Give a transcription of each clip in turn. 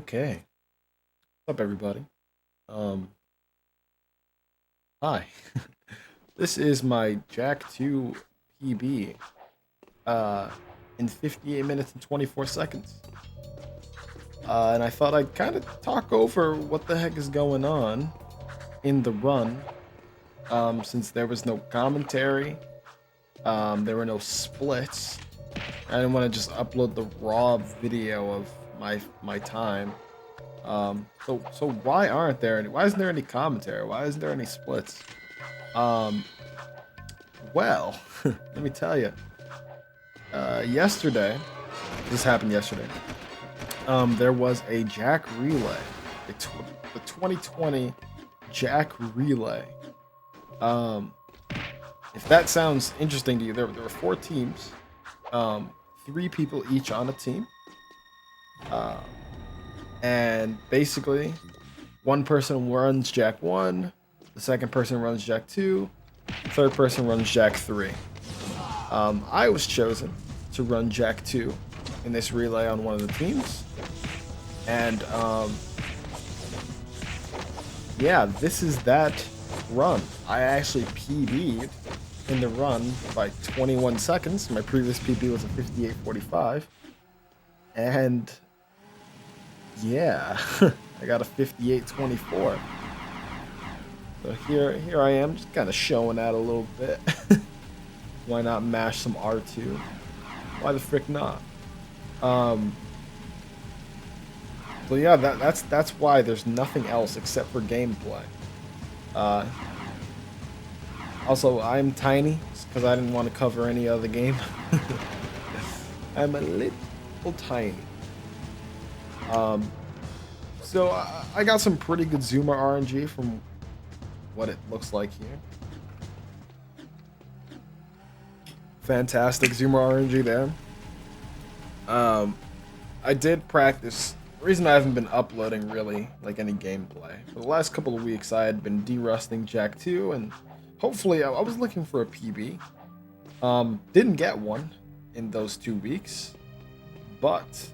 Okay. What's up, everybody? Um, Hi. This is my Jak II PB, uh, in 58 minutes and 24 seconds. And I thought I'd kind of talk over what the heck is going on in the run, since there was no commentary, there were no splits. I didn't want to just upload the raw video of my time. So why aren't there any? Why isn't there any commentary? Why isn't there any splits? Um, well, let me tell you. Yesterday, this happened yesterday. There was a Jak relay, the 2020 Jak relay. Um, if that sounds interesting to you, there were four teams, three people each on a team, uh, and basically, one person runs Jak 1, the second person runs Jak 2, third person runs Jak 3. I was chosen to run Jak 2 in this relay on one of the teams. And yeah, this is that run. I actually PB'd in the run by 21 seconds. My previous PB was a 58.45. And yeah, I got a 58.24. So here I am, just kind of showing that a little bit. Why not mash some R2? Why the frick not? So yeah, that's why there's nothing else except for gameplay. Uh, Also, I'm tiny because I didn't want to cover any other game. I'm a little tiny. Um, so I got some pretty good zoomer RNG from what it looks like here. Fantastic zoomer RNG there. I did practice. The reason I haven't been uploading really like any gameplay for the last couple of weeks, I had been derusting Jak 2, and hopefully I was looking for a PB. Didn't get one in those 2 weeks, but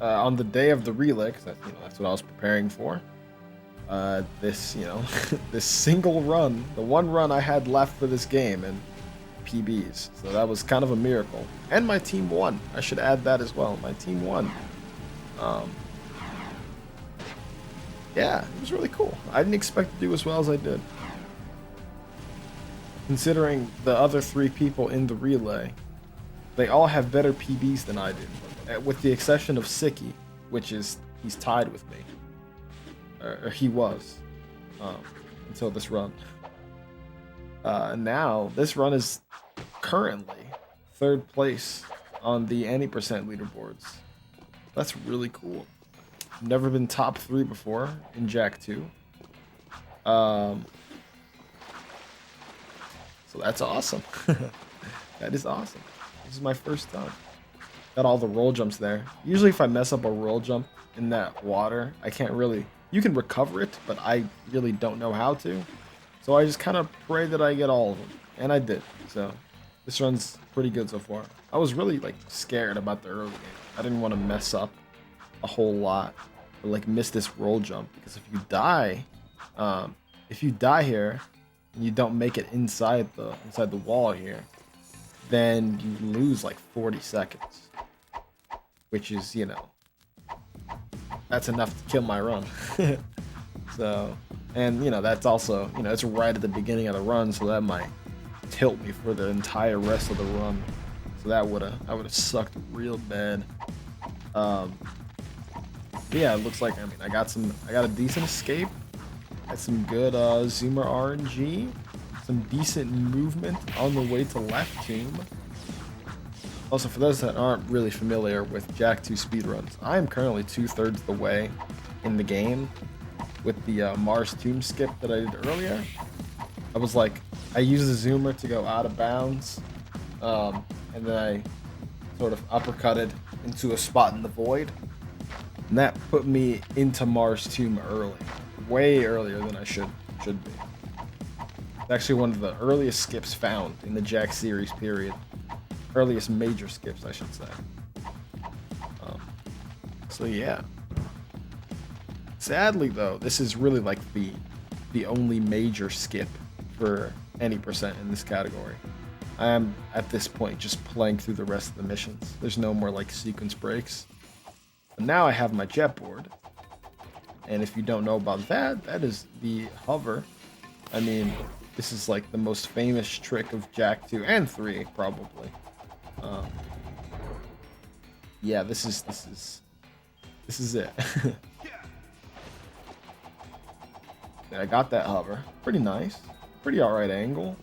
on the day of the relay, because that's what I was preparing for. This this single run, the one run I had left for this game, and PBs. So that was kind of a miracle. And my team won. I should add that as well. My team won. Yeah, it was really cool. I didn't expect to do as well as I did. Considering the other three people in the relay, they all have better PBs than I do. With the exception of Siki, which is, he's tied with me. Or he was. Until this run. Now, this run is currently third place on the any percent leaderboards. That's really cool. Never been top 3 before in Jak 2. So that's awesome. That is awesome. This is my first time. Got all the roll jumps there. Usually if I mess up a roll jump in that water, I can't really... You can recover it, but I really don't know how to. So I just kind of pray that I get all of them. And I did. So this run's pretty good so far. I was really like scared about the early game. I didn't want to mess up a whole lot. Or like miss this roll jump. Because if you die here and you don't make it inside the wall here, then you lose like 40 seconds. Which is, that's enough to kill my run. So, and that's also, it's right at the beginning of the run, so that might tilt me for the entire rest of the run. So that would have sucked real bad. Yeah, it looks like, I got a decent escape. Got some good zoomer RNG, some decent movement on the way to left team. Also, for those that aren't really familiar with Jak II speedruns, I am currently 2/3 the way in the game with the Mars tomb skip that I did earlier. I used the zoomer to go out of bounds, and then I sort of uppercutted into a spot in the void. And that put me into Mars tomb early, way earlier than I should be. It's actually one of the earliest skips found in the Jak series period. Earliest major skips, I should say. So yeah. Sadly, though, this is really like the only major skip for any percent in this category. I am, at this point, just playing through the rest of the missions. There's no more, like, sequence breaks. But now I have my jet board. And if you don't know about that, that is the hover. I mean, this is, like, the most famous trick of Jak 2 and 3, probably. Yeah, this is it. And I got that hover. Pretty nice. Pretty alright angle.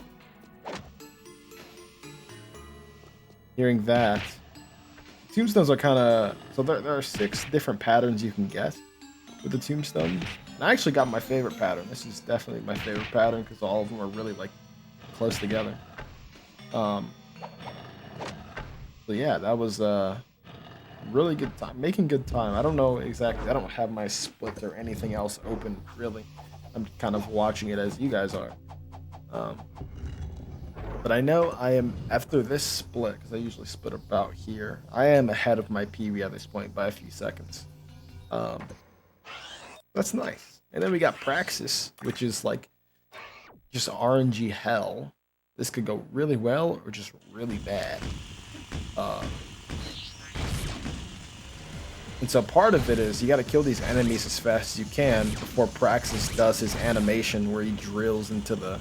Hearing that. Tombstones are kind of... So there are 6 different patterns you can get with the tombstone. And I actually got my favorite pattern. This is definitely my favorite pattern because all of them are really, like, close together. So yeah, that was really good time. Making good time. I don't know exactly. I don't have my splits or anything else open, really. I'm kind of watching it as you guys are. But I know I am, after this split, because I usually split about here, I am ahead of my PB at this point by a few seconds. That's nice. And then we got Praxis, which is like just RNG hell. This could go really well or just really bad. And so part of it is you got to kill these enemies as fast as you can before Praxis does his animation where he drills into the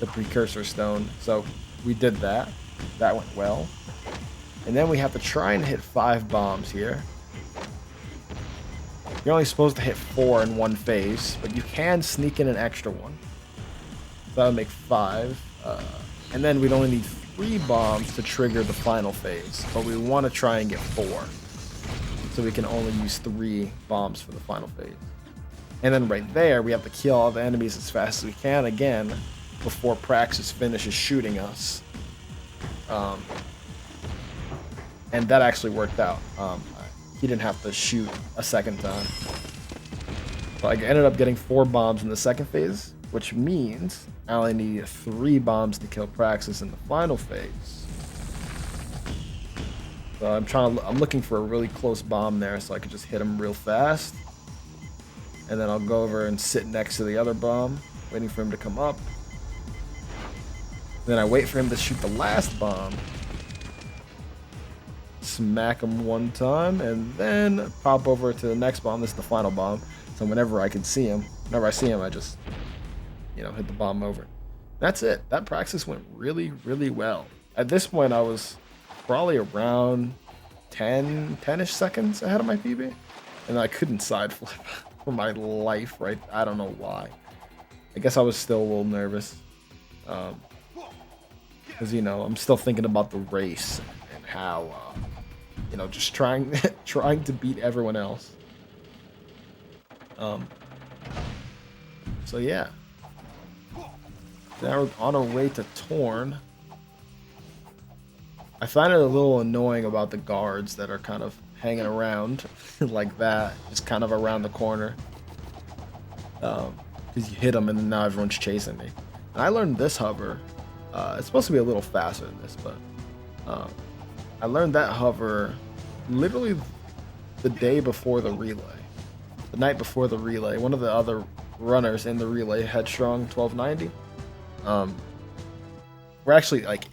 precursor stone. So we did that. That went well. And then we have to try and hit 5 bombs here. You're only supposed to hit 4 in one phase, but you can sneak in an extra one. So that would make 5. And then we'd only need 3 bombs to trigger the final phase, but we want to try and get 4. So we can only use 3 bombs for the final phase. And then right there, we have to kill all the enemies as fast as we can again before Praxis finishes shooting us. And that actually worked out. He didn't have to shoot a second time. So I ended up getting 4 bombs in the second phase, which means I only need 3 bombs to kill Praxis in the final phase. So I'm looking for a really close bomb there so I can just hit him real fast. And then I'll go over and sit next to the other bomb, waiting for him to come up. Then I wait for him to shoot the last bomb. Smack him 1 time, and then pop over to the next bomb. This is the final bomb. So whenever I see him, I just, hit the bomb over. That's it. That Praxis went really, really well. At this point, I was probably around 10-ish seconds ahead of my PB. And I couldn't side flip for my life, right? I don't know why. I guess I was still a little nervous. Because, I'm still thinking about the race and how, just trying to beat everyone else. So yeah. Now we're on our way to Torn. I find it a little annoying about the guards that are kind of hanging around like that, just kind of around the corner. Because you hit them and then now everyone's chasing me. And I learned this hover. It's supposed to be a little faster than this, but I learned that hover literally the day before the relay. The night before the relay. One of the other runners in the relay, Headstrong 1290. We're actually, like,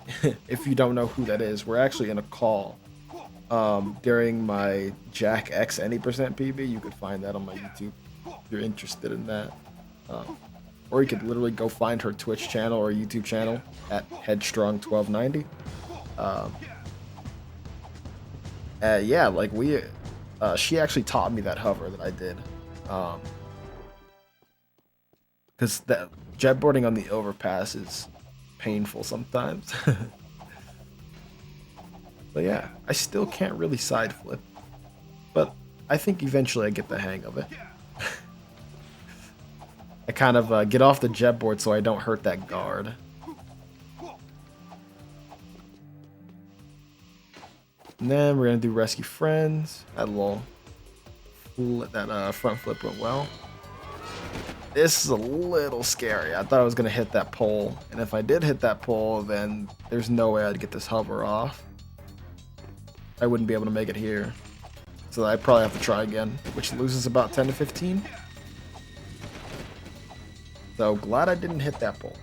if you don't know who that is, we're actually in a call during my Jak X Any Percent PB. You could find that on my YouTube if you're interested in that. Or you could literally go find her Twitch channel or YouTube channel at Headstrong 1290. Yeah, like she actually taught me that hover that I did. Because that jetboarding on the overpass is painful sometimes. But yeah, I still can't really side flip. But I think eventually I get the hang of it. I kind of get off the jetboard so I don't hurt that guard. And then we're gonna do rescue friends. That front flip went well. This is a little scary. I thought I was gonna hit that pole, and if I did hit that pole, then there's no way I'd get this hover off. I wouldn't be able to make it here, so I'd probably have to try again, which loses about 10 to 15. So glad I didn't hit that pole.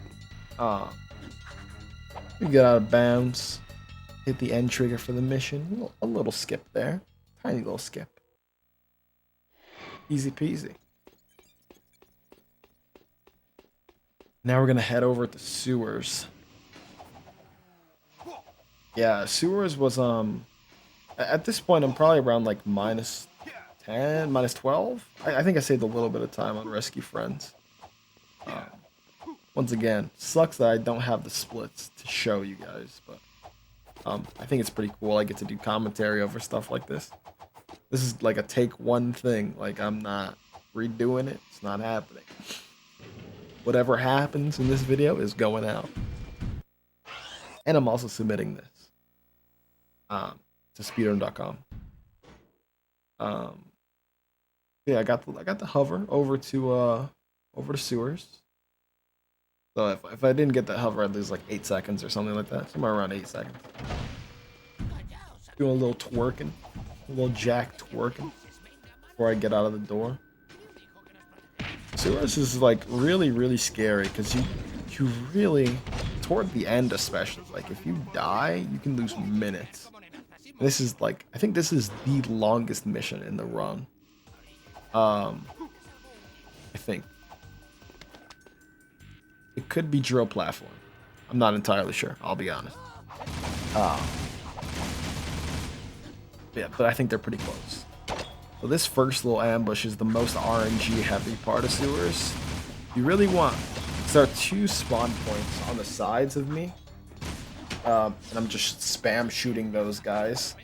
We get out of bounds. Hit the end trigger for the mission. A little skip there. Tiny little skip. Easy peasy. Now we're gonna head over to sewers. Yeah, sewers was at this point I'm probably around like minus 10, minus 12. I think I saved a little bit of time on Rescue Friends. Once again, sucks that I don't have the splits to show you guys, but I think it's pretty cool. I get to do commentary over stuff like this. This is like a take one thing. Like, I'm not redoing it. It's not happening. Whatever happens in this video is going out. And I'm also submitting this to speedrun.com. Yeah, I got the hover over to sewers. So if I didn't get that hover, I'd lose like 8 seconds or something like that. Somewhere around 8 seconds. Doing a little twerking. A little jack twerking. Before I get out of the door. Sewers is like really, really scary because you really, toward the end especially, like if you die, you can lose minutes. This is like, I think this is the longest mission in the run. I think. It could be drill platform. I'm not entirely sure, I'll be honest. Yeah, but I think they're pretty close. So this first little ambush is the most RNG heavy part of sewers. You really want, there are 2 spawn points on the sides of me. And I'm just spam shooting those guys.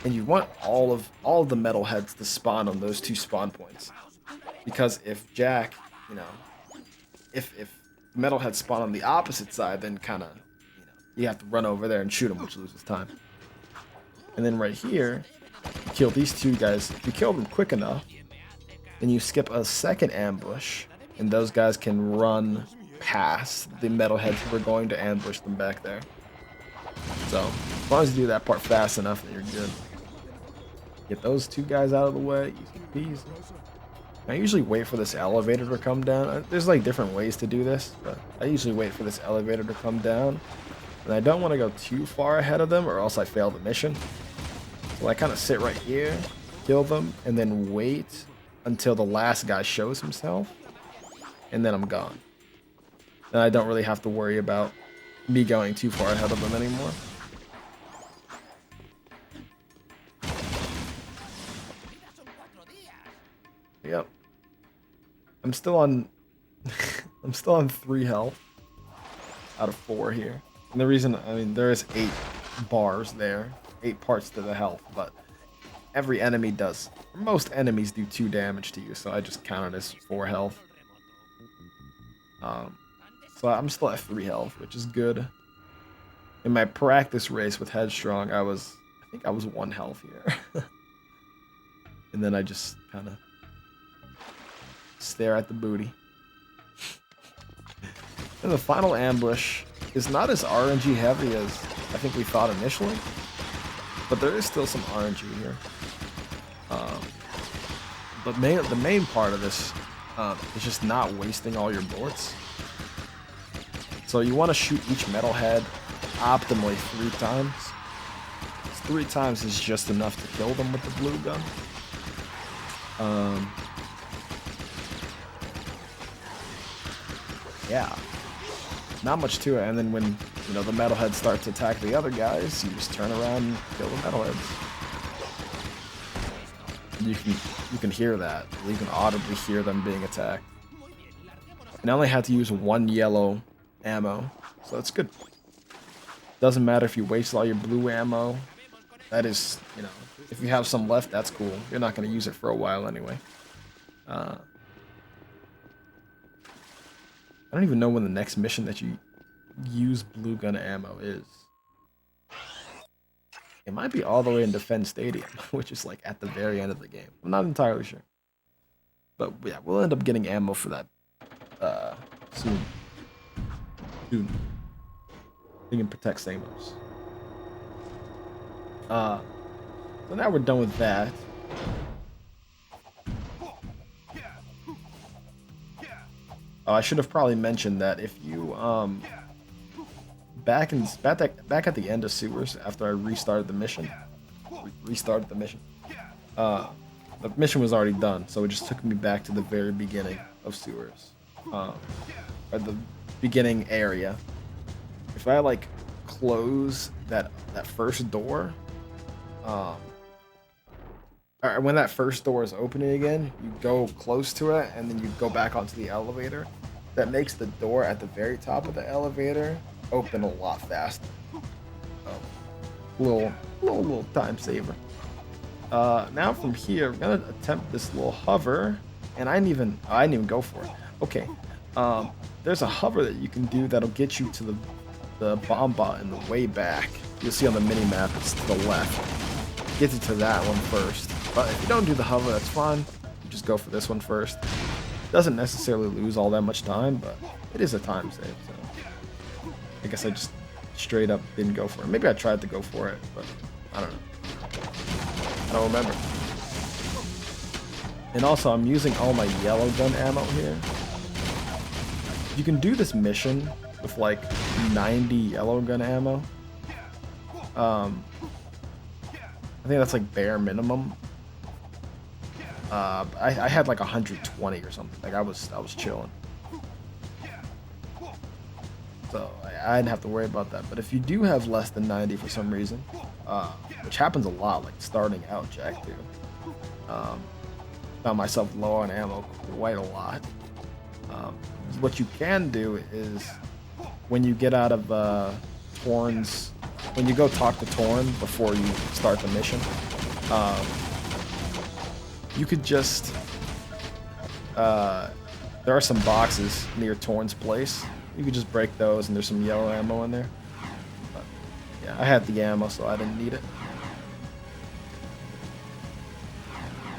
And you want all of the metal heads to spawn on those 2 spawn points. Because if Jak, you know, if metalheads spawn on the opposite side, then kind of, you know, you have to run over there and shoot them, which loses time. And then right here, you kill these 2 guys. If you kill them quick enough, then you skip a second ambush, and those guys can run past the metalheads who are going to ambush them back there. So as long as you do that part fast enough, then you're good. Get those 2 guys out of the way, easy peasy. I usually wait for this elevator to come down. There's like different ways to do this, but I usually wait for this elevator to come down. And I don't want to go too far ahead of them or else I fail the mission. So I kind of sit right here, kill them, and then wait until the last guy shows himself. And then I'm gone. And I don't really have to worry about me going too far ahead of them anymore. Yep. I'm still on 3 health out of 4 here. And the reason, I mean, there is 8 bars there, 8 parts to the health, but every enemy does, or most enemies do 2 damage to you, so I just count it as 4 health. So I'm still at 3 health, which is good. In my practice race with Headstrong, I think I was 1 health here. And then I just kind of stare at the booty. And the final ambush is not as RNG heavy as I think we thought initially, but there is still some RNG here. But the main part of this is just not wasting all your bullets. So you want to shoot each metalhead optimally 3 times. 3 times is just enough to kill them with the blue gun. Yeah, not much to it. And then when, you know, the metalheads start to attack the other guys, you just turn around and kill the metalheads. You can hear that. You can audibly hear them being attacked. And I only had to use 1 yellow ammo, so that's good. Doesn't matter if you waste all your blue ammo. That is, you know, if you have some left, that's cool. You're not going to use it for a while anyway. I don't even know when the next mission that you use blue gun ammo is. It might be all the way in Defense Stadium, which is like at the very end of the game. I'm not entirely sure. But yeah, we'll end up getting ammo for that soon. Soon. We can protect Samos. So now we're done with that. Oh, I should have probably mentioned that if you back at the end of sewers after I restarted the mission, uh, the mission was already done, so it just took me back to the very beginning of sewers, or the beginning area. If I like close that first door, or when that first door is opening again, you go close to it and then you go back onto the elevator. That makes the door at the very top of the elevator open a lot faster. Little time saver. Now from here, I'm gonna attempt this little hover, and I didn't even go for it. Okay, there's a hover that you can do that'll get you to the bomb bot in the way back. You'll see on the mini map it's to the left. Get you to that one first. But if you don't do the hover, that's fine. You just go for this one first. Doesn't necessarily lose all that much time, but it is a time save. So I guess I just straight up didn't go for it. Maybe I tried to go for it, but I don't know. I don't remember. And also, I'm using all my yellow gun ammo here. You can do this mission with like 90 yellow gun ammo. I think that's like bare minimum. I had like 120 or something. Like I was chilling. So I didn't have to worry about that. But if you do have less than 90 for some reason, which happens a lot, like starting out Jak II, found myself low on ammo quite a lot. What you can do is when you get out of Torn's, when you go talk to Torn before you start the mission, you could just, there are some boxes near Torn's place. You could just break those, and there's some yellow ammo in there. But, yeah, I had the ammo, so I didn't need it.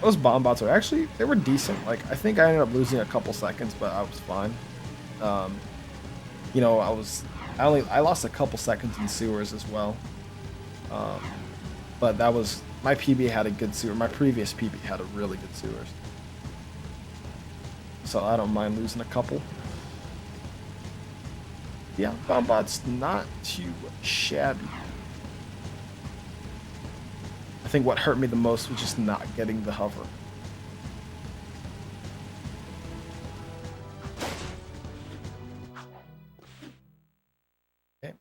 Those bomb bots are actually, they were decent. Like, I think I ended up losing a couple seconds, but I was fine. You know, I lost a couple seconds in sewers as well. But that was, my PB had a good sewer. My previous PB had a really good sewers. So I don't mind losing a couple. Yeah, bomb bot's not too shabby. I think what hurt me the most was just not getting the hover. Okay.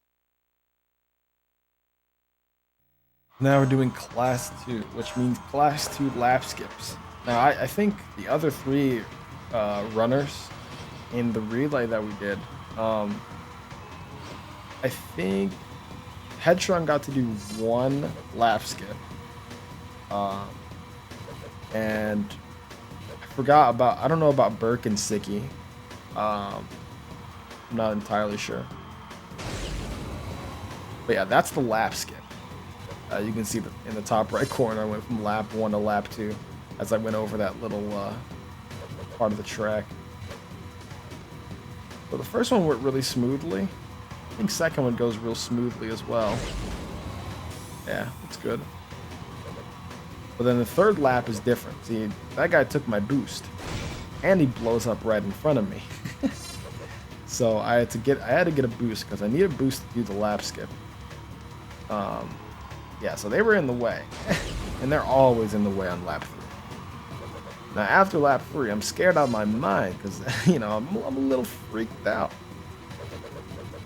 Now we're doing class 2, which means class 2 lap skips. Now I think the other 3 runners in the relay that we did, I think Headstrong got to do 1 lap skip. And I forgot about, I don't know about Burke and Sicky. I'm not entirely sure. But yeah, that's the lap skip. You can see that in the top right corner, I went from lap 1 to lap 2 as I went over that little part of the track. So the first one went really smoothly. I think second one goes real smoothly as well. Yeah, it's good. But then the third lap is different. See, that guy took my boost, and he blows up right in front of me. So I had to get a boost because I need a boost to do the lap skip. Yeah, so they were in the way, and they're always in the way on lap 3. Now after lap 3, I'm scared out of my mind because you know I'm a little freaked out.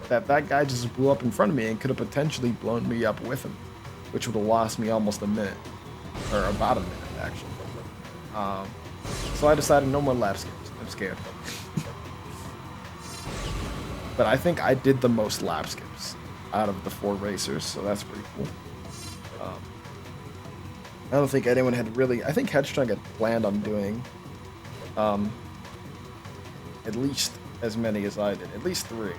That guy just blew up in front of me and could have potentially blown me up with him, which would have lost me almost a minute. Or about a minute, actually. So I decided no more lap skips. I'm scared. But I think I did the most lap skips out of the 4 racers, so that's pretty cool. I don't think anyone had really... I think Headstrong had planned on doing at least as many as I did. At least 3.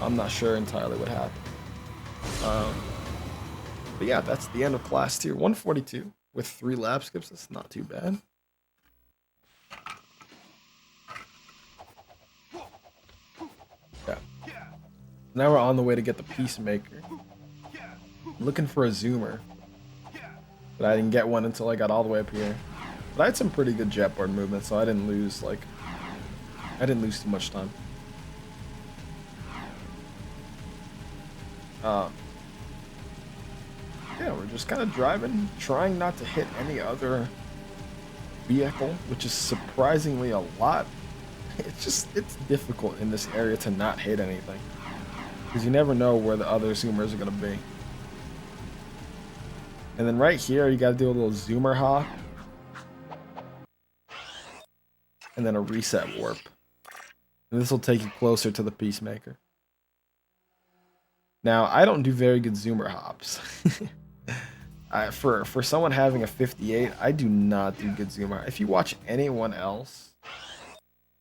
I'm not sure entirely what happened. But yeah, that's the end of class 2. 142 with 3 lap skips. That's not too bad. Yeah. Now we're on the way to get the Peacemaker. I'm looking for a zoomer. But I didn't get one until I got all the way up here. But I had some pretty good jetboard movement, so I didn't lose like I didn't lose too much time. Yeah, we're just kind of driving, trying not to hit any other vehicle, which is surprisingly a lot. It's difficult in this area to not hit anything, because you never know where the other zoomers are going to be. And then right here, you got to do a little zoomer hop, and then a reset warp. And this will take you closer to the Peacemaker. Now, I don't do very good zoomer hops. For someone having a 58, I do not do good zoomer. If you watch anyone else,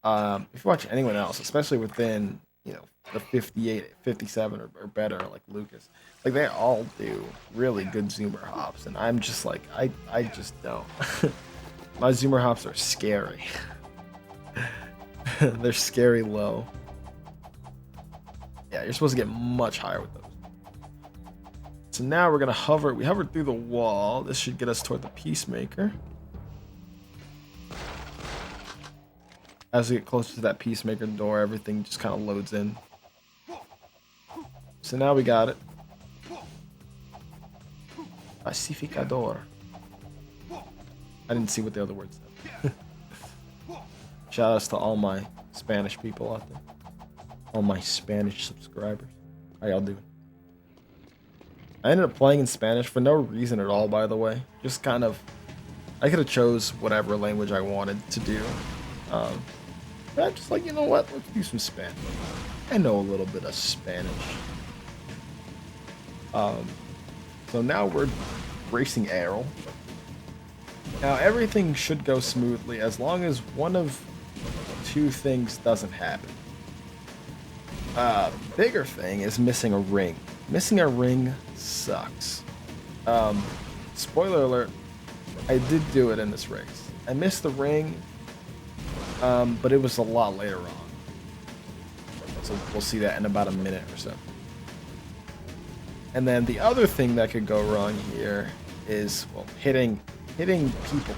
especially within, you know, the 58, 57 or better, like Lucas, like they all do really good zoomer hops, and I'm just like, I just don't. My zoomer hops are scary. They're scary low. Yeah, you're supposed to get much higher with those. So now we're gonna hover. We hovered through the wall. This should get us toward the Peacemaker. As we get closer to that Peacemaker door, everything just kind of loads in. So now we got it. Pacificador. I didn't see what the other words said. Shout outs to all my Spanish people out there. All my Spanish subscribers. How y'all doing? I ended up playing in Spanish for no reason at all, by the way. Just kind of, I could have chose whatever language I wanted to do. But I'm just like, you know what? Let's do some Spanish. I know a little bit of Spanish. So now we're racing Arrow. Now everything should go smoothly as long as one of two things doesn't happen. Bigger thing is missing a ring. Missing a ring sucks. Spoiler alert, I did do it in this race. I missed the ring, but it was a lot later on. So we'll see that in about a minute or so. And then the other thing that could go wrong here is, well, hitting people.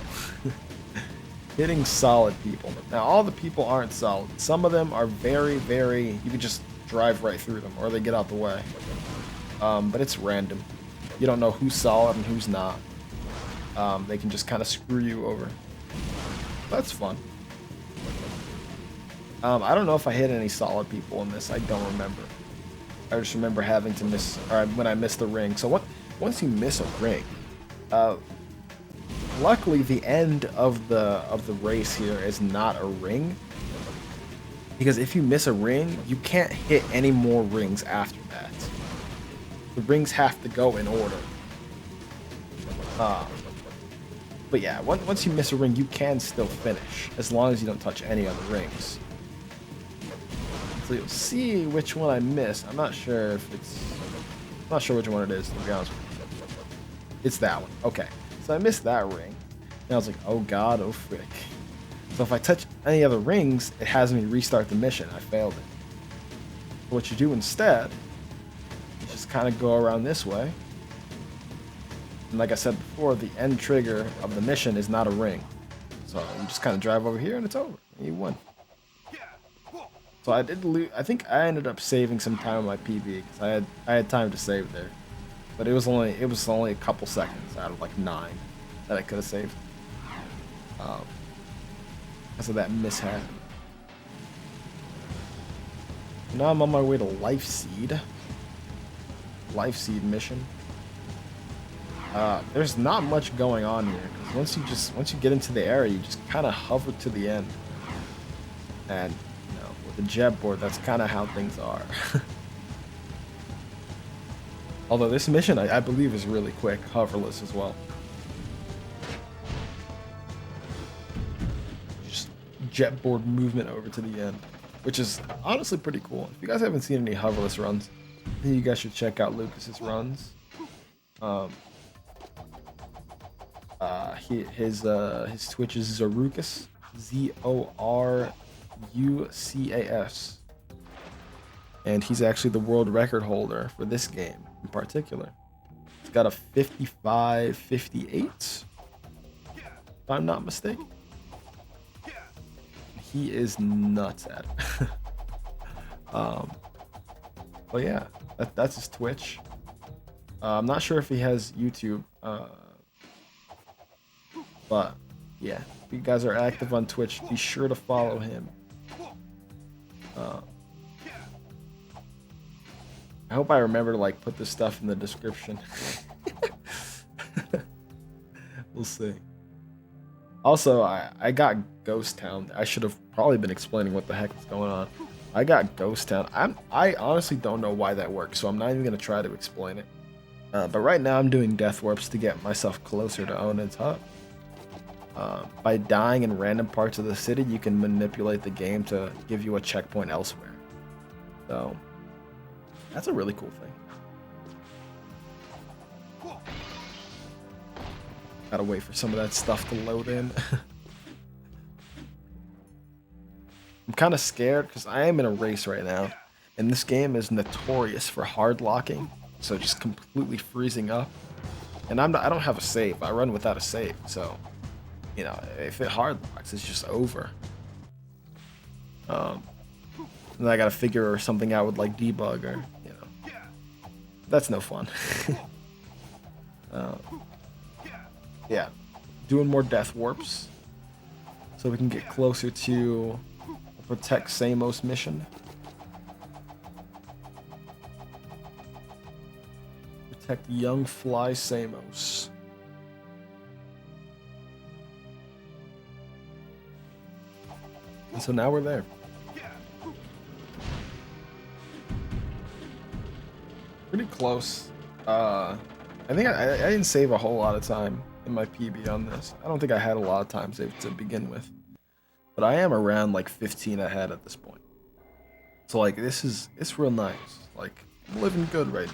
Hitting solid people. Now, all the people aren't solid. Some of them are very, very... You can just drive right through them, or they get out the way. But it's random. You don't know who's solid and who's not. They can just kind of screw you over. That's fun. I don't know if I hit any solid people in this. I don't remember. I just remember having to miss... Or when I missed the ring. So once you miss a ring... luckily, the end of the race here is not a ring, because if you miss a ring, you can't hit any more rings after that. The rings have to go in order. But yeah, once you miss a ring, you can still finish as long as you don't touch any other rings. So you'll see which one I missed. I'm not sure if it's... I'm not sure which one it is, to be honest with you. It's that one. Okay. So I missed that ring. And I was like, oh god, oh frick. So if I touch any other rings, it has me restart the mission. I failed it. So what you do instead, you just kind of go around this way. And like I said before, the end trigger of the mission is not a ring. So you just kind of drive over here and it's over. And you won. So I did lose. I think I ended up saving some time on my PB because I had time to save there. But it was only a couple seconds out of like 9 that I could have saved. Because of that mishap. Now I'm on my way to Life Seed. Life Seed mission. There's not much going on here because once you get into the area, you just kind of hover to the end. And you know, with the jet board, that's kind of how things are. Although this mission, I believe, is really quick, hoverless as well. Just jetboard movement over to the end, which is honestly pretty cool. If you guys haven't seen any hoverless runs, then you guys should check out Lucas's runs. His Twitch is Zorucas, Zorucas, and he's actually the world record holder for this game in particular. He's got a 55-58, if I'm not mistaken. he is nuts at it. But yeah, that's his Twitch. I'm not sure if he has YouTube, but yeah, if you guys are active on Twitch, be sure to follow him. I hope I remember to like put this stuff in the description. We'll see. Also, I got Ghost Town. I should have probably been explaining what the heck is going on. I got Ghost Town. I honestly don't know why that works, so I'm not even gonna try to explain it. But right now I'm doing death warps to get myself closer to Onen's hut. By dying in random parts of the city, you can manipulate the game to give you a checkpoint elsewhere. So that's a really cool thing. Gotta wait for some of that stuff to load in. I'm kind of scared because I am in a race right now, and this game is notorious for hard locking, so just completely freezing up. And I don't have a save. I run without a save, so you know, if it hard locks, it's just over. And I gotta figure something out with like debug or that's no fun. Yeah, doing more death warps so we can get closer to the Protect Samos mission. Protect young fly Samos. And so now we're there. Pretty close. I think I didn't save a whole lot of time in my PB on this. I don't think I had a lot of time saved to begin with. But I am around like 15 ahead at this point. So like it's real nice. Like I'm living good right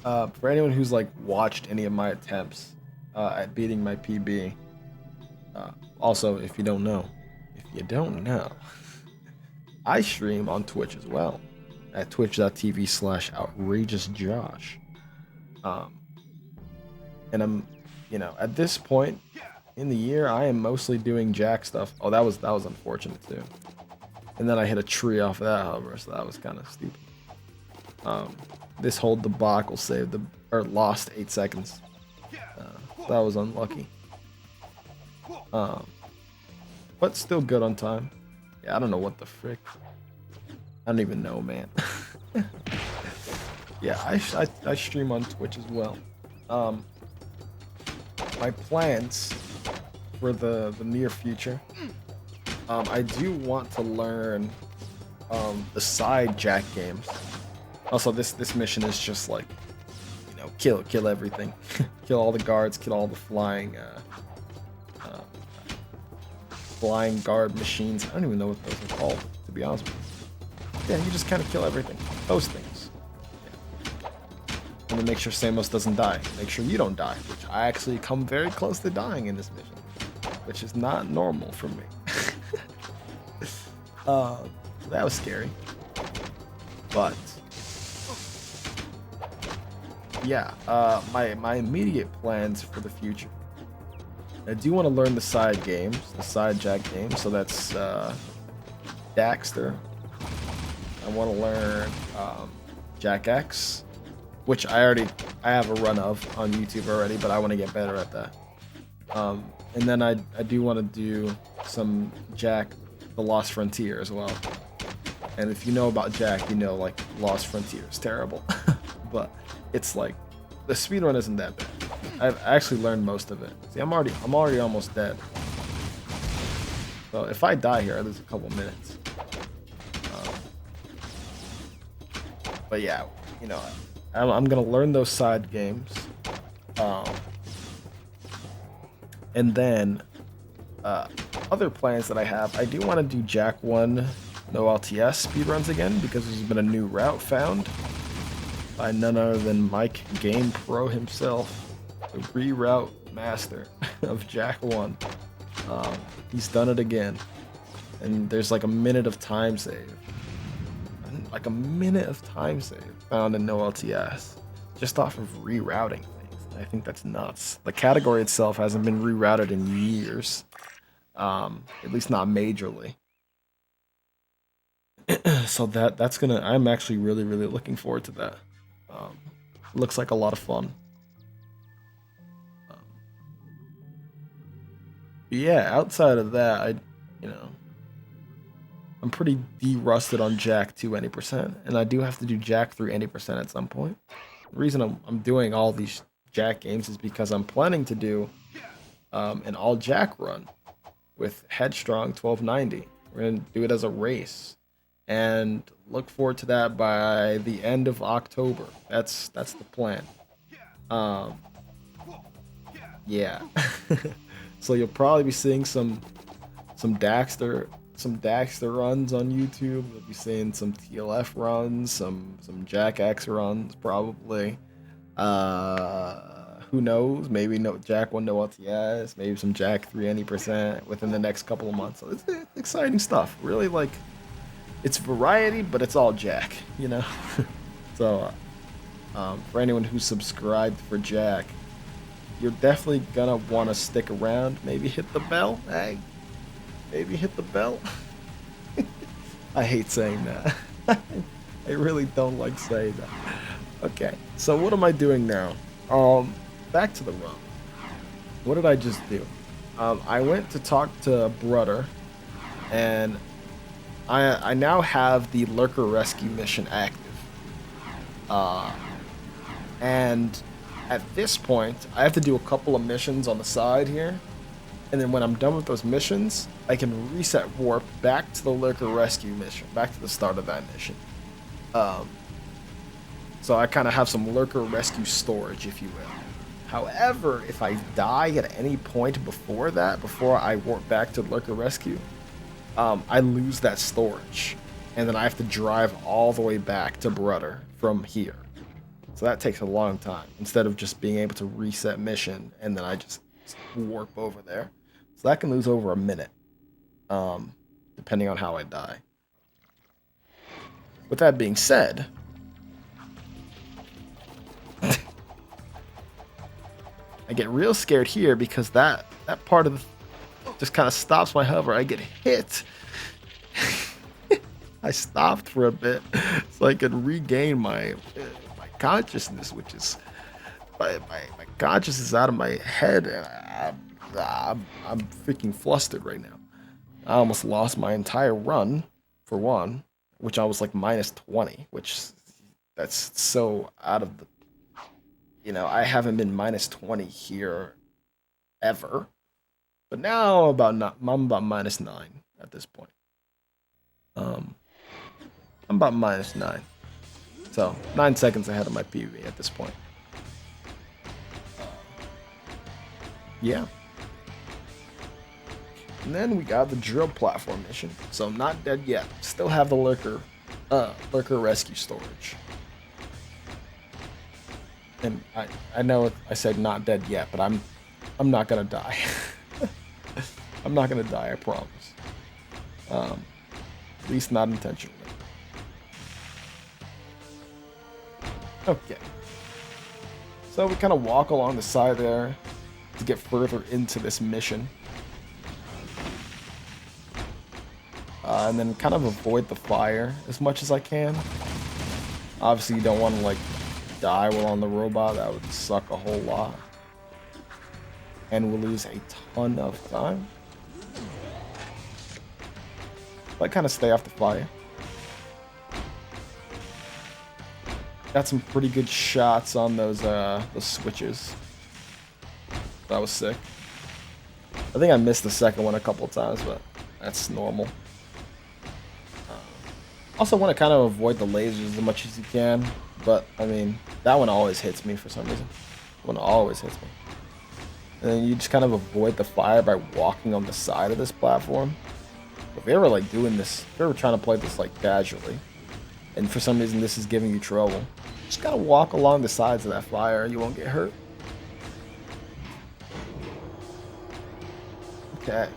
now. For anyone who's like watched any of my attempts at beating my PB, also if you don't know, I stream on Twitch as well at twitch.tv/outrageousjosh. And I'm, at this point in the year, I am mostly doing Jack stuff. Oh, that was unfortunate too. And then I hit a tree off of that hover, so that was kind of stupid. This whole debacle saved lost 8 seconds. That was unlucky. But still good on time. Yeah, I don't know what the frick. I don't even know, man. Yeah, I stream on Twitch as well. My plans for the near future, I do want to learn the side Jack games. Also, this mission is just like, kill everything, kill all the guards, kill all the flying guard machines. I don't even know what those are called, to be honest with you. Yeah, you just kind of kill everything. Those things. And then make sure Samos doesn't die. Make sure you don't die, which I actually come very close to dying in this mission, which is not normal for me. That was scary. But yeah, my immediate plans for the future. I do want to learn the side games, the side Jack games. So that's Daxter. I want to learn Jack X, which I have a run of on YouTube already, but I want to get better at that. And then I do want to do some Jack the Lost Frontier as well. And if you know about Jack, like Lost Frontier is terrible. But it's like the speedrun isn't that bad. I've actually learned most of it. See, I'm already almost dead. So if I die here, there's a couple minutes. But yeah, I'm gonna learn those side games, and then other plans that I have. I do want to do Jak I No LTS speedruns again because there's been a new route found by none other than Mike Game Pro himself, the reroute master of Jak I. He's done it again, and there's like a minute of time save. Like a minute of time save found in No LTS just off of rerouting things. I think that's nuts. The category itself hasn't been rerouted in years. At least not majorly. So that's gonna. I'm actually really looking forward to that. Um, looks like a lot of fun. Um, yeah, outside of that, you know, I'm pretty de-rusted on Jak II Any Percent, and I do have to do Jak III Any Percent at some point. The reason I'm doing all these Jak games is because I'm planning to do an all Jak run with Headstrong 1290. We're gonna do it as a race, and look forward to that by the end of October. That's the plan. Um, yeah. So you'll probably be seeing some Daxter runs on YouTube. You'll be seeing some TLF runs, some Jak X runs probably. Who knows? Maybe no Jak 1 no LTS, maybe some Jak 3 Any Percent within the next couple of months. So it's exciting stuff. Really, like, it's variety, but it's all Jak, you know. So for anyone who's subscribed for Jak, you're definitely gonna want to stick around. Maybe hit the bell. Hey, maybe hit the bell. I hate saying that. I really don't like saying that. Okay, so what am I doing now? Back to the run. What did I just do? I went to talk to Brother, and I now have the Lurker Rescue mission active. And at this point, I have to do a couple of missions on the side here. And then when I'm done with those missions, I can reset warp back to the Lurker Rescue mission, back to the start of that mission. So I kind of have some Lurker Rescue storage, if you will. However, if I die at any point before that, before I warp back to Lurker Rescue, I lose that storage. And then I have to drive all the way back to Brother from here. So that takes a long time, instead of just being able to reset mission, and then I just warp over there. So that can lose over a minute, depending on how I die. With that being said, I get real scared here because that part of the just kind of stops my hover. I get hit. I stopped for a bit so I could regain my consciousness, which is my consciousness is out of my head, and I'm freaking flustered right now. I almost lost my entire run for one, which I was like minus 20, which that's so out of the, you know, I haven't been minus 20 here ever, but now I'm about minus 9 at this point. I'm about minus 9. So, 9 seconds ahead of my PV at this point. Yeah. And then we got the drill platform mission. So I'm not dead yet. Still have the Lurker Rescue storage. And I know I said not dead yet, but I'm not gonna die. I'm not gonna die, I promise. At least not intentionally. Okay. So we kind of walk along the side there to get further into this mission. And then kind of avoid the fire as much as I can. Obviously you don't want to like die while on the robot, that would suck a whole lot. And we'll lose a ton of time. But kind of stay off the fire. Got some pretty good shots on those switches. That was sick. I think I missed the second one a couple of times, but that's normal. Also want to kind of avoid the lasers as much as you can, but I mean, that one always hits me for some reason. That one always hits me. And then you just kind of avoid the fire by walking on the side of this platform. If they were like doing this, if they were trying to play this like casually, and for some reason this is giving you trouble, just gotta walk along the sides of that fire and you won't get hurt. Okay.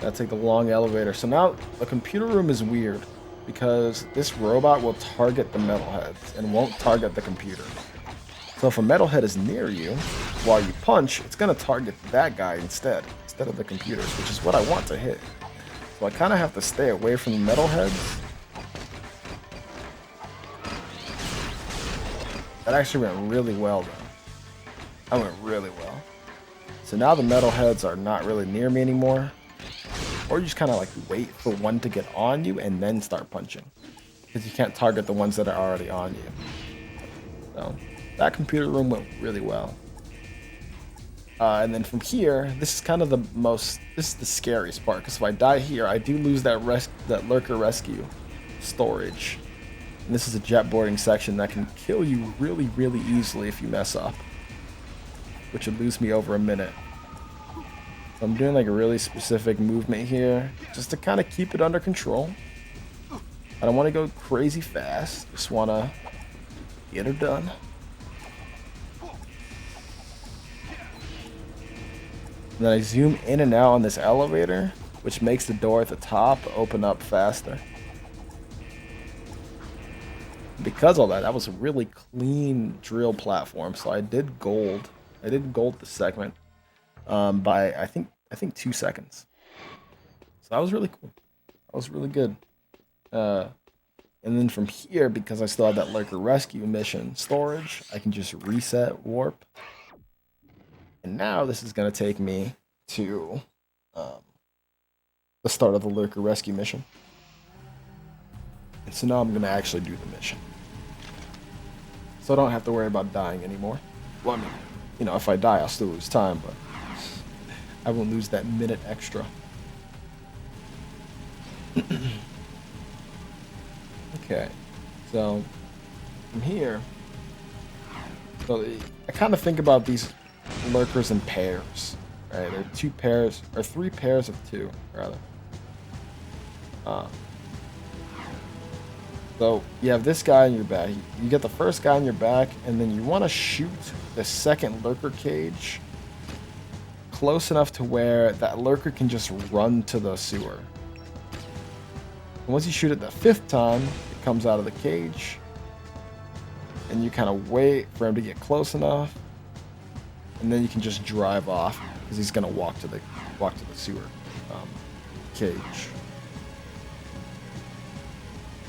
Gotta take the long elevator. So now the computer room is weird because this robot will target the metalheads and won't target the computer. So if a metalhead is near you while you punch, it's going to target that guy instead of the computers, which is what I want to hit. So I kind of have to stay away from the metalheads. That actually went really well, though. That went really well. So now the metalheads are not really near me anymore. Or you just kind of like wait for one to get on you and then start punching. Because you can't target the ones that are already on you. So that computer room went really well. And then from here, this is kind of this is the scariest part. Because if I die here, I do lose that lurker rescue storage. And this is a jet boarding section that can kill you really, really easily if you mess up. Which would lose me over a minute. So I'm doing like a really specific movement here. Just to kind of keep it under control. I don't want to go crazy fast. Just want to get her done. And then I zoom in and out on this elevator, which makes the door at the top open up faster. Because of that, that was a really clean drill platform. So I did gold. I did gold the segment by I think 2 seconds. So that was really cool. That was really good. And then from here, because I still have that lurker rescue mission storage, I can just reset warp. And now this is going to take me to the start of the lurker rescue mission. And so now I'm going to actually do the mission. So I don't have to worry about dying anymore. Well, I mean, you know, if I die, I'll still lose time, but I won't lose that minute extra. Okay, so from here, so I kind of think about these lurkers in pairs, right? They're 2 pairs, or 3 pairs of 2, rather. So you have this guy in your back. You get the first guy in your back, and then you want to shoot the second lurker cage close enough to where that lurker can just run to the sewer. And once you shoot it the 5th time, it comes out of the cage, and you kind of wait for him to get close enough, and then you can just drive off because he's gonna walk to the sewer cage.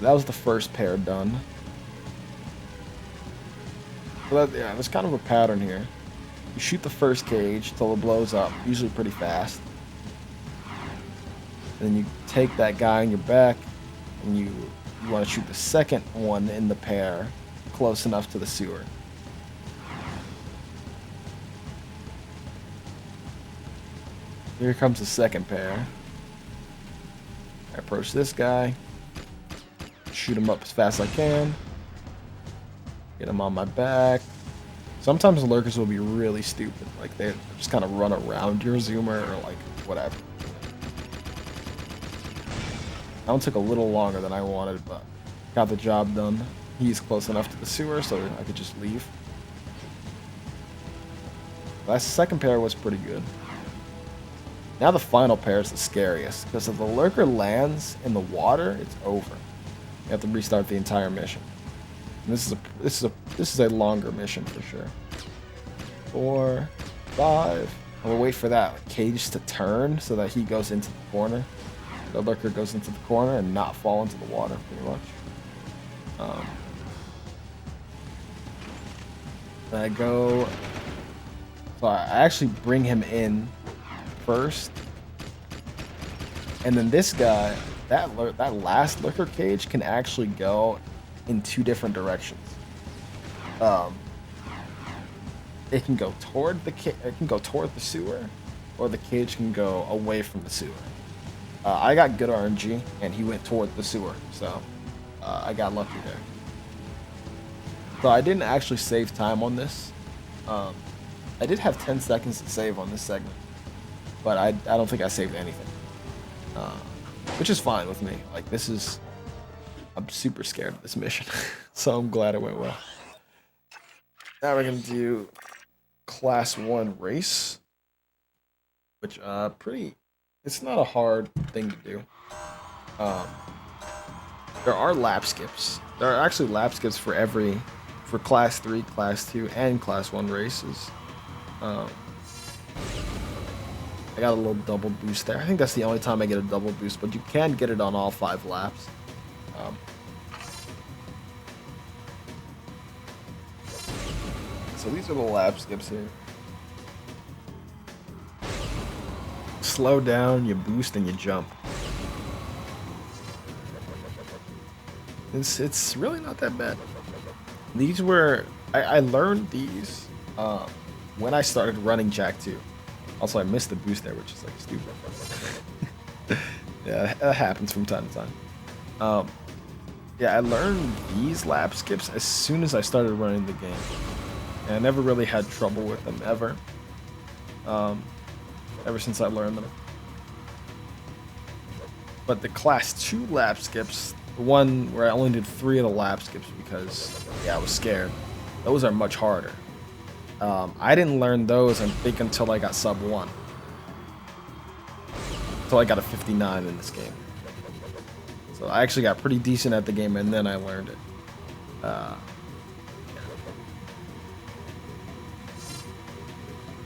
That was the first pair done. So that, yeah, there's kind of a pattern here. You shoot the first cage till it blows up, usually pretty fast. And then you take that guy on your back, and you want to shoot the second one in the pair close enough to the sewer. Here comes the second pair. I approach this guy. Shoot him up as fast as I can. Get him on my back. Sometimes the lurkers will be really stupid. Like they just kind of run around your zoomer or like whatever. That one took a little longer than I wanted, but got the job done. He's close enough to the sewer so I could just leave. That second pair was pretty good. Now the final pair is the scariest, because if the lurker lands in the water, it's over. You have to restart the entire mission. And this is a longer mission for sure. 4, 5. I'm gonna wait for that cage to turn so that he goes into the corner. The lurker goes into the corner and not fall into the water, pretty much. And I go. So I actually bring him in first, and then this guy, that last lurker cage can actually go in 2 different directions. It can go toward the sewer, or the cage can go away from the sewer. I got good RNG, and he went toward the sewer, so I got lucky there. So I didn't actually save time on this. I did have 10 seconds to save on this segment, but I don't think I saved anything, which is fine with me. Like I'm super scared of this mission, so I'm glad it went well. Now we're gonna do Class 1 race, which it's not a hard thing to do. There are lap skips. There are actually lap skips for every for Class 3, Class 2, and Class 1 races. I got a little double boost there. I think that's the only time I get a double boost, but you can get it on all 5 laps. So these are the lap skips here. Slow down, you boost, and you jump. It's really not that bad. These were... I learned these when I started running Jak II. Also, I missed the boost there, which is like stupid. Yeah, that happens from time to time. Yeah, I learned these lap skips as soon as I started running the game. And I never really had trouble with them, ever. Ever since I learned them. But the Class 2 lap skips, the one where I only did 3 of the lap skips because, yeah, I was scared. Those are much harder. I didn't learn those, I think, until I got sub 1. Until I got a 59 in this game. So I actually got pretty decent at the game, and then I learned it.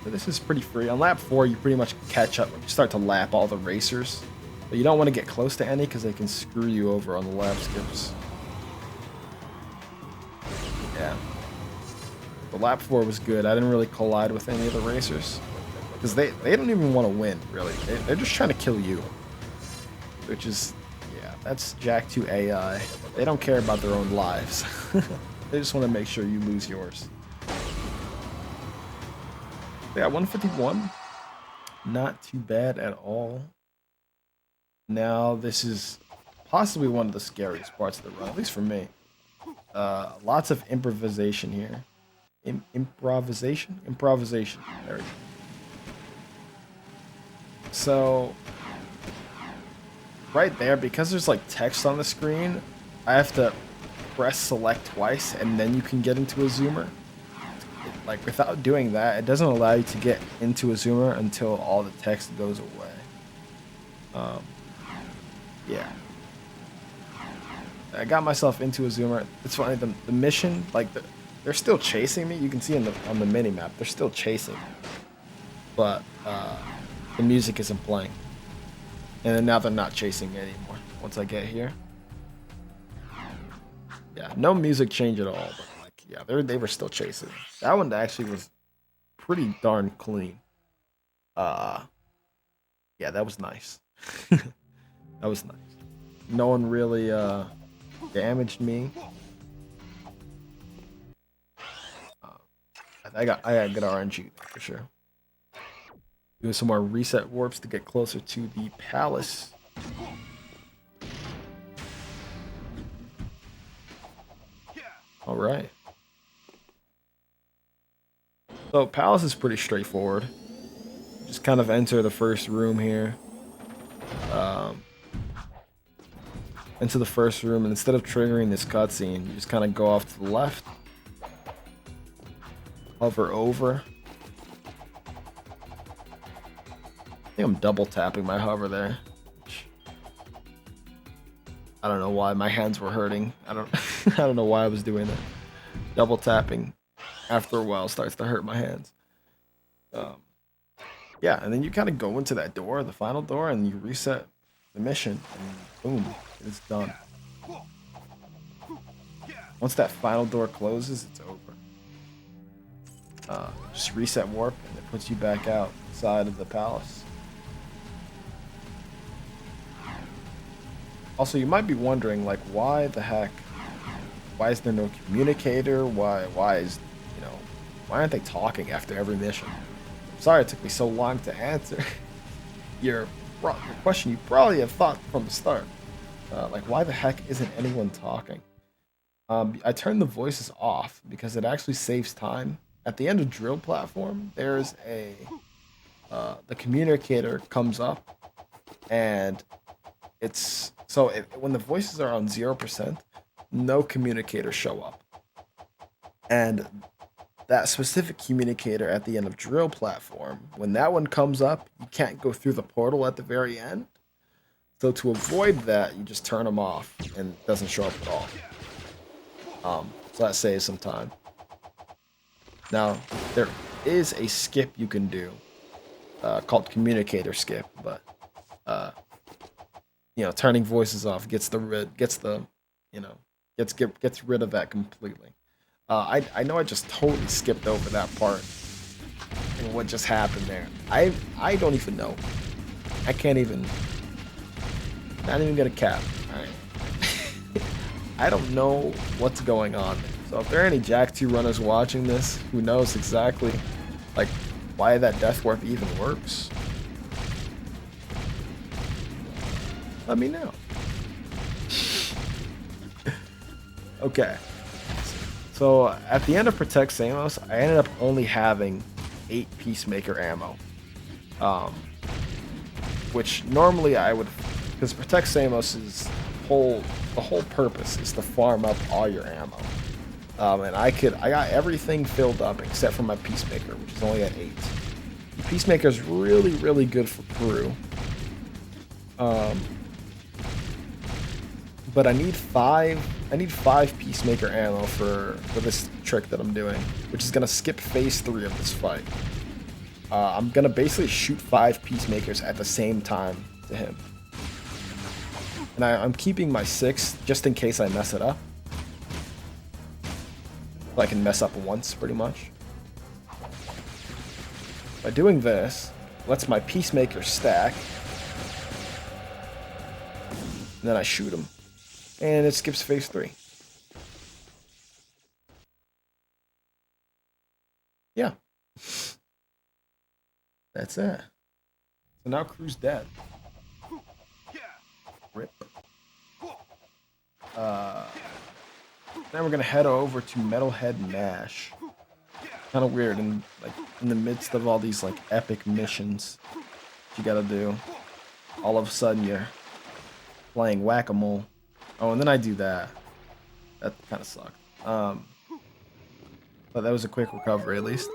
So this is pretty free. On lap 4, you pretty much catch up. You start to lap all the racers. But you don't want to get close to any because they can screw you over on the lap skips. Yeah. But lap 4 was good. I didn't really collide with any of the racers. Because they don't even want to win, really. They're just trying to kill you. Which is, yeah, that's Jak II AI. They don't care about their own lives. They just want to make sure you lose yours. Yeah, 151. Not too bad at all. Now, this is possibly one of the scariest parts of the run, at least for me. Lots of improvisation here. Improvisation? Improvisation. There we go. So, right there, because there's like text on the screen, I have to press select twice and then you can get into a zoomer. Like, without doing that, it doesn't allow you to get into a zoomer until all the text goes away. Yeah. I got myself into a zoomer. It's funny, the mission, like, they're still chasing me. You can see on the mini-map, they're still chasing me. But, the music isn't playing. And then now they're not chasing me anymore once I get here. Yeah, no music change at all, but like, yeah, they were still chasing. That one actually was pretty darn clean. Yeah, that was nice. That was nice. No one really damaged me. I got good RNG for sure. Doing some more reset warps to get closer to the palace. All right. So palace is pretty straightforward. Just kind of enter the first room here. Into the first room, and instead of triggering this cutscene, you just kind of go off to the left. Hover over. I think I'm double tapping my hover there. I don't know why my hands were hurting. I don't know why I was doing that. Double tapping after a while starts to hurt my hands. Yeah, and then you kind of go into that door, the final door, and you reset the mission, and boom, it's done. Once that final door closes, it's over. Just reset warp, and it puts you back outside of the palace. Also, you might be wondering, like, why the heck? Why is there no communicator? Why is, why aren't they talking after every mission? Sorry it took me so long to answer your question you probably have thought from the start. Like, why the heck isn't anyone talking? I turned the voices off because it actually saves time. At the end of drill platform, there's the communicator comes up, and when the voices are on 0%, no communicators show up. And that specific communicator at the end of drill platform, when that one comes up, you can't go through the portal at the very end. So to avoid that, you just turn them off, and it doesn't show up at all. So that saves some time. Now, there is a skip you can do called Communicator Skip, but you know, turning voices off gets rid of that completely. I know I just totally skipped over that part and what just happened there. I don't even know. I can't even. Not even gonna cap. Alright. I don't know what's going on there. So if there are any Jak II runners watching this who knows exactly like why that death warp even works, let me know. Okay. So at the end of Protect Samos, I ended up only having 8 Peacemaker ammo. Which normally I would, because Protect Samos is the whole purpose is to farm up all your ammo. And I got everything filled up except for my Peacemaker, which is only at 8. The Peacemaker is really, really good for crew. But I need 5 Peacemaker ammo for this trick that I'm doing, which is gonna skip phase 3 of this fight. I'm gonna basically shoot 5 Peacemakers at the same time to him. And I'm keeping my 6 just in case I mess it up. So I can mess up once, pretty much. By doing this, lets my Peacemaker stack. And then I shoot him. And it skips phase 3. Yeah. That's it. So now crew's dead. Rip. Then we're gonna head over to Metalhead Nash. Kind of weird, and like in the midst of all these like epic missions you gotta do, all of a sudden you're playing whack-a-mole. Oh, and then I do that. That kind of sucked. But that was a quick recovery at least.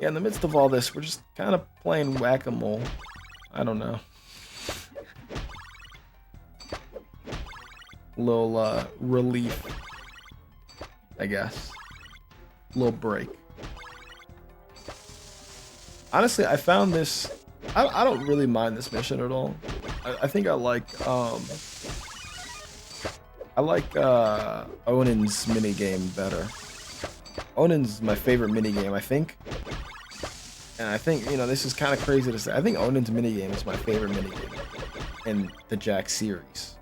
Yeah, in the midst of all this, we're just kind of playing whack-a-mole. I don't know. A little relief, I guess. A little break. Honestly, I found this. I don't really mind this mission at all. I think I like Onin's minigame better. Onin's my favorite minigame, I think. And I think, you know, this is kind of crazy to say. I think Onin's minigame is my favorite minigame in the Jak series.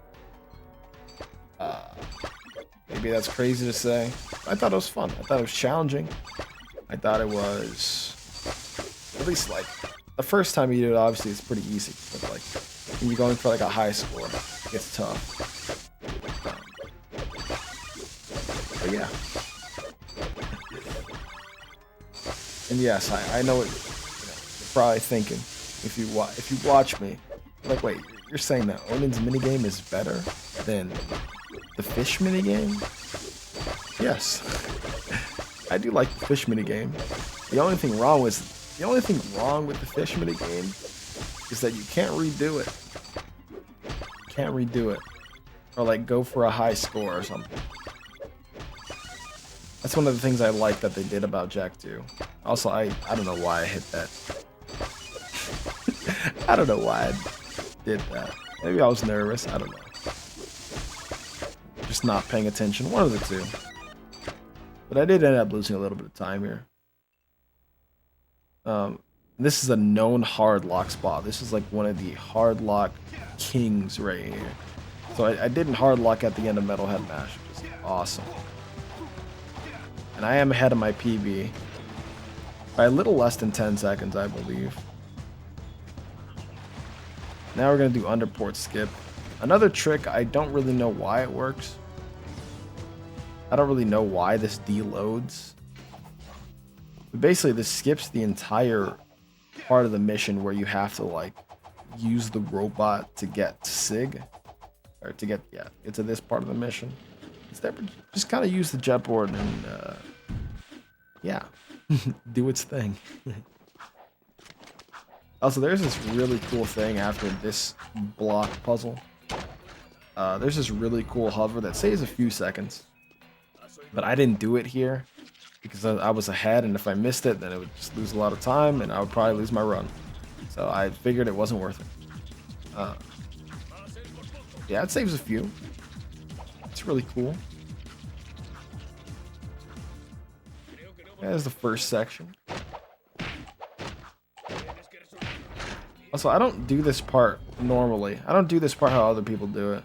Maybe that's crazy to say. I thought it was fun. I thought it was challenging. I thought it was, at least like, the first time you do it, obviously it's pretty easy. But like, when you're going for like a high score, it gets tough. But yeah. And yes, I know what you're probably thinking. If you watch me, like, wait, you're saying that Onin's minigame is better than the fish minigame? Yes. I do like the fish minigame. The only thing wrong with the fish minigame is that you can't redo it. You can't redo it. Or like go for a high score or something. That's one of the things I like that they did about Jak II. Also, I don't know why I hit that. I don't know why I did that. Maybe I was nervous. I don't know. Just not paying attention. One of the two. But I did end up losing a little bit of time here. This is a known hard lock spot. This is like one of the hard lock kings right here. So I didn't hard lock at the end of Metalhead Nash, which is awesome. And I am ahead of my PB by a little less than 10 seconds, I believe. Now we're going to do underport skip. Another trick, I don't really know why it works. I don't really know why this deloads. But basically, this skips the entire part of the mission where you have to, like, use the robot to get to Sig. Or to get to this part of the mission. Instead, just kind of use the jetboard and, yeah, do its thing. Also, there's this really cool thing after this block puzzle. There's this really cool hover that saves a few seconds. But I didn't do it here because I was ahead, and if I missed it, then it would just lose a lot of time, and I would probably lose my run. So I figured it wasn't worth it. Yeah, it saves a few. It's really cool. There's the first section. Also, I don't do this part normally. I don't do this part how other people do it.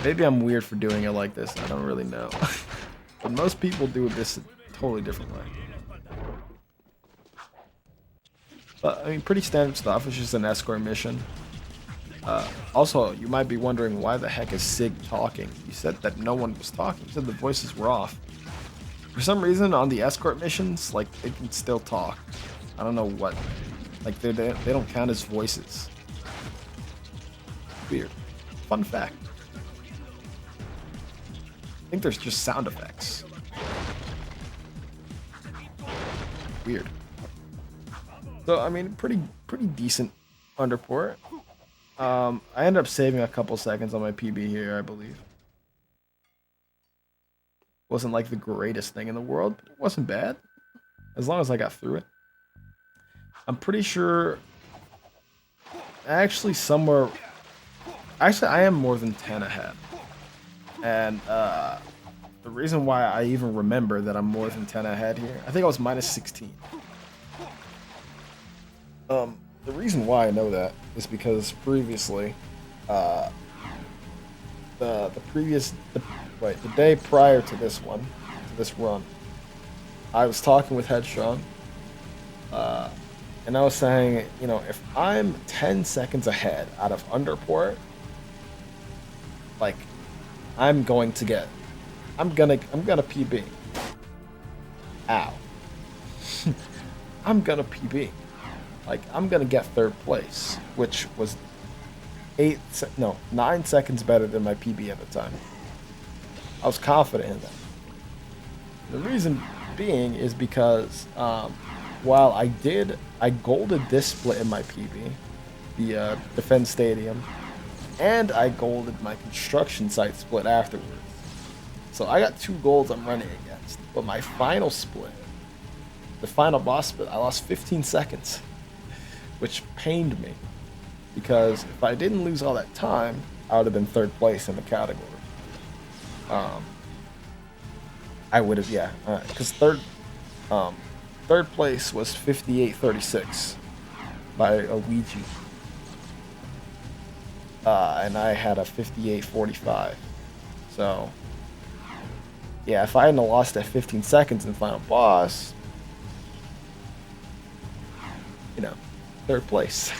Maybe I'm weird for doing it like this. I don't really know. But most people do this a totally different way. But, I mean, pretty standard stuff. It's just an escort mission. Also, you might be wondering, why the heck is Sig talking? You said that no one was talking. You said the voices were off. For some reason, on the escort missions, like, they can still talk. I don't know what. Like, they don't count as voices. Weird. Fun fact. I think there's just sound effects. Weird. So, I mean, pretty decent underport. I ended up saving a couple seconds on my PB here, I believe. Wasn't like the greatest thing in the world, but it wasn't bad. As long as I got through it. I'm pretty sure... Actually, somewhere... Actually, I am more than 10 ahead. And, the reason why I even remember that I'm more than 10 ahead here... I think I was minus 16. The reason why I know that is because previously, the day prior to this one, to this run, I was talking with Headstrong, and I was saying, you know, if I'm 10 seconds ahead out of underport, like, I'm gonna PB. Ow. I'm gonna PB. Like, I'm gonna get third place, which was 9 seconds better than my PB at the time. I was confident in that. The reason being is because while I golded this split in my PB, the Defense Stadium, and I golded my construction site split afterwards. So I got 2 golds I'm running against. But my final split, the final boss split, I lost 15 seconds. Which pained me, because if I didn't lose all that time, I would have been third place in the category. I would have, yeah, because third place was 58.36 by a Ouija, and I had a 58.45. So, yeah, if I hadn't lost that 15 seconds in the final boss, you know. Third place.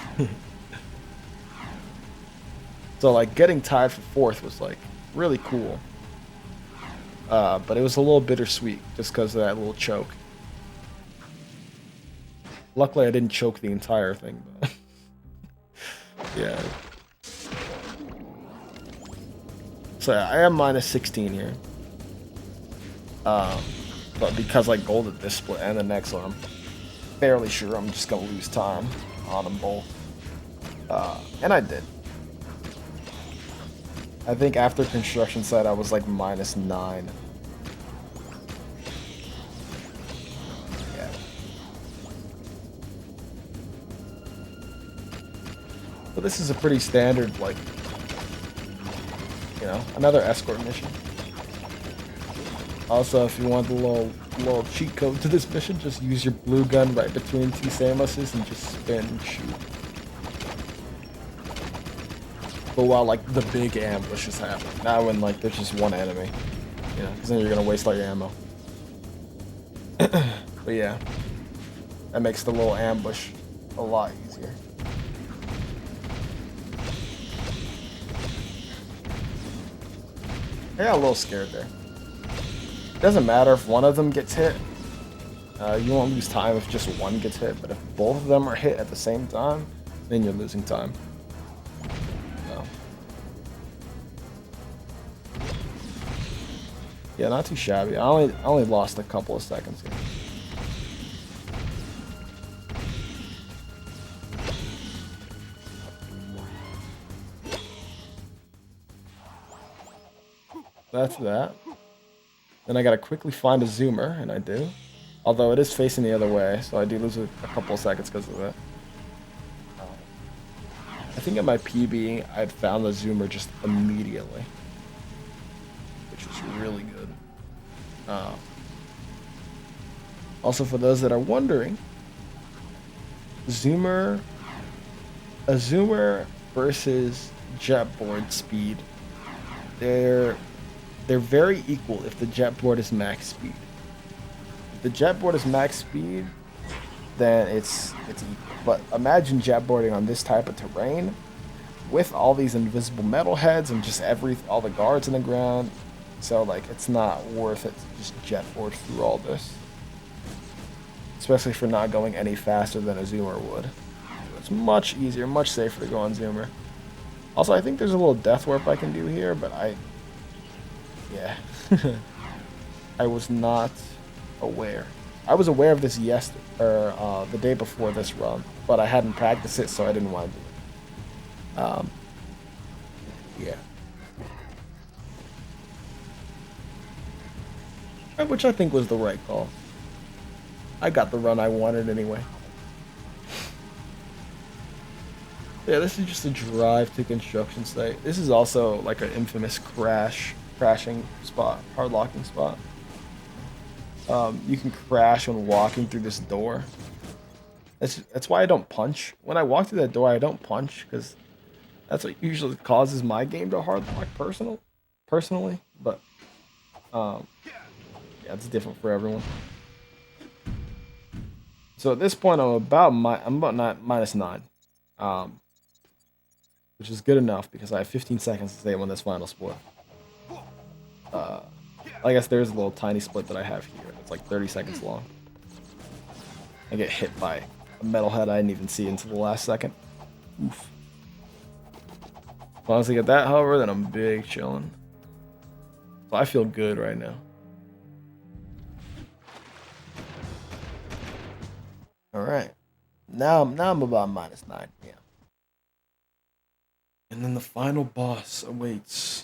So like getting tied for 4th was like really cool, but it was a little bittersweet just because of that little choke. Luckily I didn't choke the entire thing, but yeah. So yeah, I am minus 16 here, but because I golded this split and the next one, I'm fairly sure I'm just gonna lose time on them both. And I did. I think after construction site I was like minus 9. Yeah. So this is a pretty standard, like, you know, another escort mission. Also, if you want the little cheat code to this mission, just use your blue gun right between 2 Samuses and just spin and shoot. But while like the big ambush is happening, not when like there's just one enemy, you know, because then you're gonna waste all your ammo. But yeah, that makes the little ambush a lot easier. I got a little scared there. It doesn't matter if one of them gets hit. You won't lose time if just one gets hit, but if both of them are hit at the same time, then you're losing time. So. Yeah, not too shabby. I only lost a couple of seconds here. that's that. Then I gotta quickly find a zoomer, and I do. Although it is facing the other way, so I do lose a couple of seconds because of it. I think at my PB, I'd found the zoomer just immediately, which was really good. Also, for those that are wondering, a zoomer versus jetboard speed, they're very equal if the jetboard is max speed. If the jetboard is max speed, then it's equal. But imagine jetboarding on this type of terrain with all these invisible metal heads and just all the guards in the ground. So like it's not worth it to just jetboard through all this. Especially for not going any faster than a zoomer would. It's much easier, much safer to go on zoomer. Also, I think there's a little death warp I can do here, but yeah. I was not aware. I was aware of this the day before this run, but I hadn't practiced it, so I didn't want to do it. Yeah. Which I think was the right call. I got the run I wanted anyway. Yeah, this is just a drive to construction site. This is also like an infamous crashing spot, hard locking spot. You can crash when walking through this door. That's why I don't punch. When I walk through that door, I don't punch because that's what usually causes my game to hard lock personally. But yeah, it's different for everyone. So at this point, I'm about -9, which is good enough because I have 15 seconds to save on this final split. I guess there's a little tiny split that I have here. It's like 30 seconds long. I get hit by a metalhead I didn't even see until the last second. Oof. As long as I get that, however, then I'm big chilling. So I feel good right now. All right. Now I'm about -9. Yeah. And then the final boss awaits.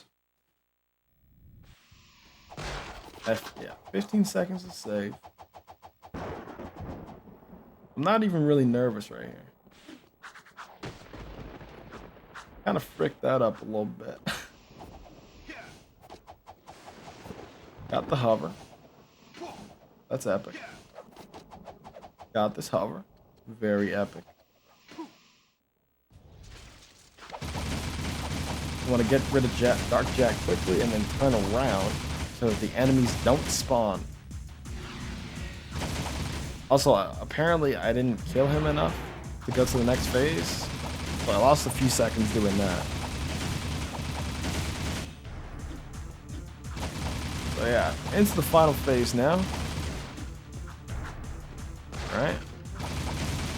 Yeah, 15 seconds to save. I'm not even really nervous right here. Kind of fricked that up a little bit. Got the hover. That's epic. Got this hover. Very epic. I want to get rid of Dark Jack quickly and then turn around so that the enemies don't spawn. Also, apparently I didn't kill him enough to go to the next phase, but I lost a few seconds doing that. So yeah, into the final phase now. Alright.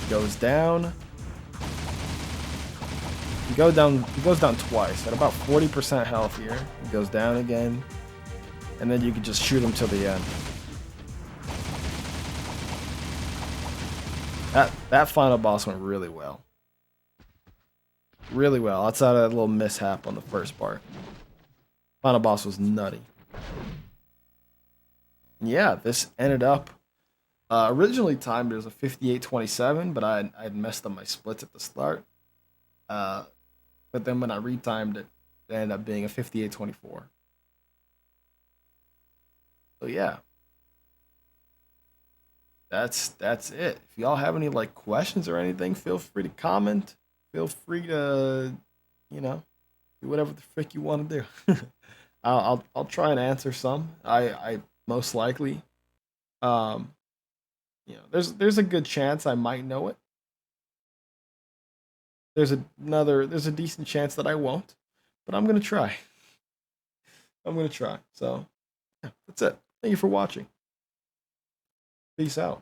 Goes down. He goes down twice at about 40% health here. He goes down again. And then you can just shoot him till the end. That final boss went really well. Really well, outside of that little mishap on the first part. Final boss was nutty. Yeah, this ended up originally timed as a 58:27, but I'd messed up my splits at the start. But then when I retimed it, it ended up being a 58:24. So yeah. That's it. If y'all have any like questions or anything, feel free to comment. Feel free to, do whatever the frick you want to do. I'll try and answer some. I most likely, there's a good chance I might know it. There's a decent chance that I won't, but I'm gonna try. I'm gonna try. So, yeah, that's it. Thank you for watching. Peace out.